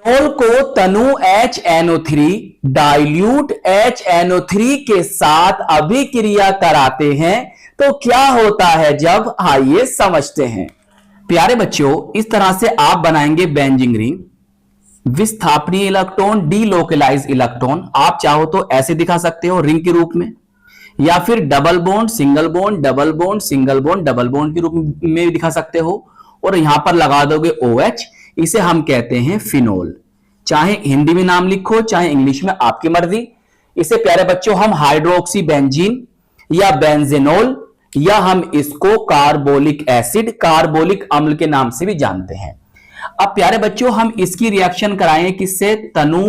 Phenol को तनु HNO3 dilute HNO3 के साथ अभिक्रिया कराते हैं तो क्या होता है जब, आइए समझते हैं। प्यारे बच्चों, इस तरह से आप बनाएंगे बेंजीन रिंग, विस्थापनीय इलेक्ट्रॉन, डीलोकलाइज इलेक्ट्रॉन। आप चाहो तो ऐसे दिखा सकते हो रिंग के रूप में, या फिर double bond single bond, double bond single bond, double bond के रूप में भी दिखा सकते हो, और यहां पर लगा दोगे OH। इसे हम कहते हैं फिनोल। चाहे हिंदी में नाम लिखो चाहे इंग्लिश में, आपकी मर्जी। इसे प्यारे बच्चों हम हाइड्रोक्सी बेंजीन या बेंजेनोल, या हम इसको कार्बोलिक एसिड, कार्बोलिक अम्ल के नाम से भी जानते हैं। अब प्यारे बच्चों हम इसकी रिएक्शन कराएं किससे, तनु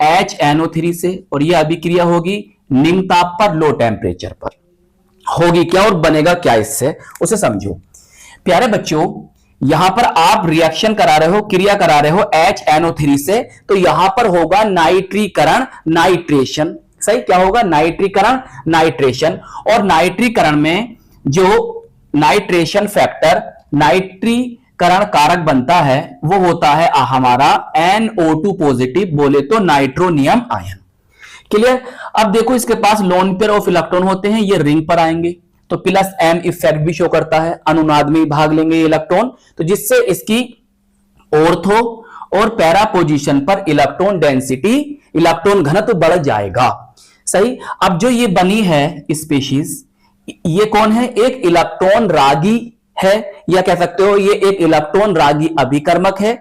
HNO3 से, और यह अभिक्रिया होगी निम्न ताप पर, लो टेम्परेचर पर होगी क्या, और बनेगा क्या इससे, उसे समझो। प्यारे बच्चों यहां पर आप रिएक्शन करा रहे हो, क्रिया करा रहे हो HNO3 से, तो यहां पर होगा नाइट्रीकरण, नाइट्रेशन। सही, क्या होगा, नाइट्रीकरण, नाइट्रेशन। और नाइट्रीकरण में जो नाइट्रेशन फैक्टर, नाइट्रीकरण कारक बनता है, वो होता है हमारा NO2 पॉजिटिव, बोले तो नाइट्रोनियम आयन। क्लियर। अब देखो इसके पास लोन पेयर ऑफ इलेक्ट्रॉन होते हैं, ये रिंग पर आएंगे तो +M इफेक्ट भी शो करता है, अनुनाद में भाग लेंगे ये इलेक्ट्रॉन, तो जिससे इसकी ऑर्थो और पैरा पोजीशन पर इलेक्ट्रॉन डेंसिटी, इलेक्ट्रॉन घनत्व बढ़ जाएगा। सही। अब जो ये बनी है स्पीशीज, ये कौन है, एक इलेक्ट्रॉन रागी है, या कह सकते हो ये एक इलेक्ट्रॉन रागी अभिकर्मक है,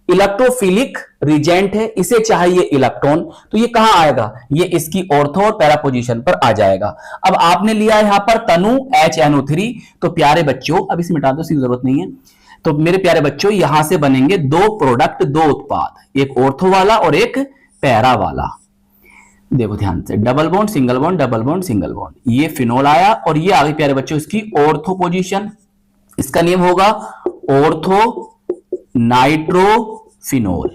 इलेक्ट्रोफिलिक रिजेंट है, इसे चाहिए इलेक्ट्रॉन, तो ये कहां आएगा, ये इसकी ऑर्थो और पैरा पोजीशन पर आ जाएगा। अब आपने लिया यहां पर तनु HNO3, तो प्यारे बच्चों अब इसे मिटा दो, इसकी जरूरत नहीं है। तो मेरे प्यारे बच्चों यहां से बनेंगे दो प्रोडक्ट, दो उत्पाद, एक ऑर्थो वाला और एक पैरा वाला। देखो ध्यान से, double bond single bond, double bond single bond, ये फिनोल आया, और ये आगे प्यारे बच्चों इसकी ऑर्थो पोजीशन, इसका नेम होगा ऑर्थो नाइट्रोफिनोल।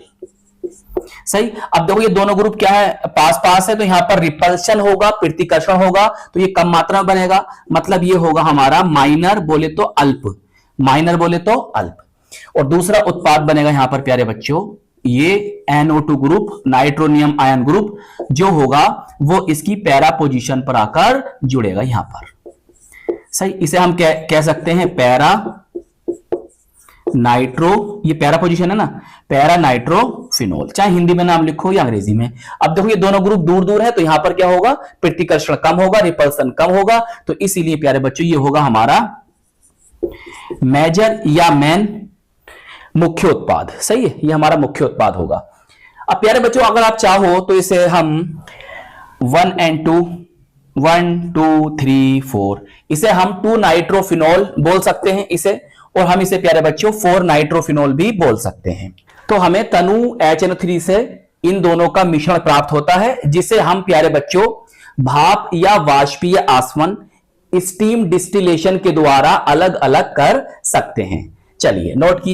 सही। अब देखो ये दोनों ग्रुप क्या है, पास पास है, तो यहां पर रिपल्शन होगा, प्रतिकर्षण होगा, तो ये कम मात्रा में बनेगा, मतलब ये होगा हमारा माइनर, बोले तो अल्प, माइनर बोले तो अल्प। और दूसरा उत्पाद बनेगा यहां पर प्यारे बच्चों, ये NO2 group, nitronium ion group जो होगा वो इसकी पैरा पोजीशन पर आकर जुड़ेगा यहां पर। सही। इसे हम कह सकते हैं पैरा नाइट्रो, ये पैरा पोजीशन है ना, पैरा नाइट्रोफिनोल, चाहे हिंदी में नाम लिखो या अंग्रेजी में। अब देखो ये दोनों ग्रुप दूर दूर है, तो यहां पर क्या होगा, प्रतिकर्षण कम होगा, रिपल्सन कम होगा, तो इसीलिए प्यारे बच्चों ये होगा हमारा मेजर या मेन मुख्य उत्पाद। सही है, ये हमारा मुख्य उत्पाद होगा। अब प्यारे बच्चों अगर आप चाहो तो इसे हम 1 and 2, 1 2 3 4, इसे हम 2 नाइट्रोफिनोल बोल सकते हैं इसे, और हम इसे प्यारे बच्चों 4 नाइट्रोफिनोल भी बोल सकते हैं। तो हमें तनु HNO3 से इन दोनों का मिश्रण प्राप्त होता है, जिसे हम प्यारे बच्चों भाप या वाष्पीय आसवन, स्टीम डिस्टिलेशन के द्वारा अलग अलग कर सकते हैं। चलिए नोट की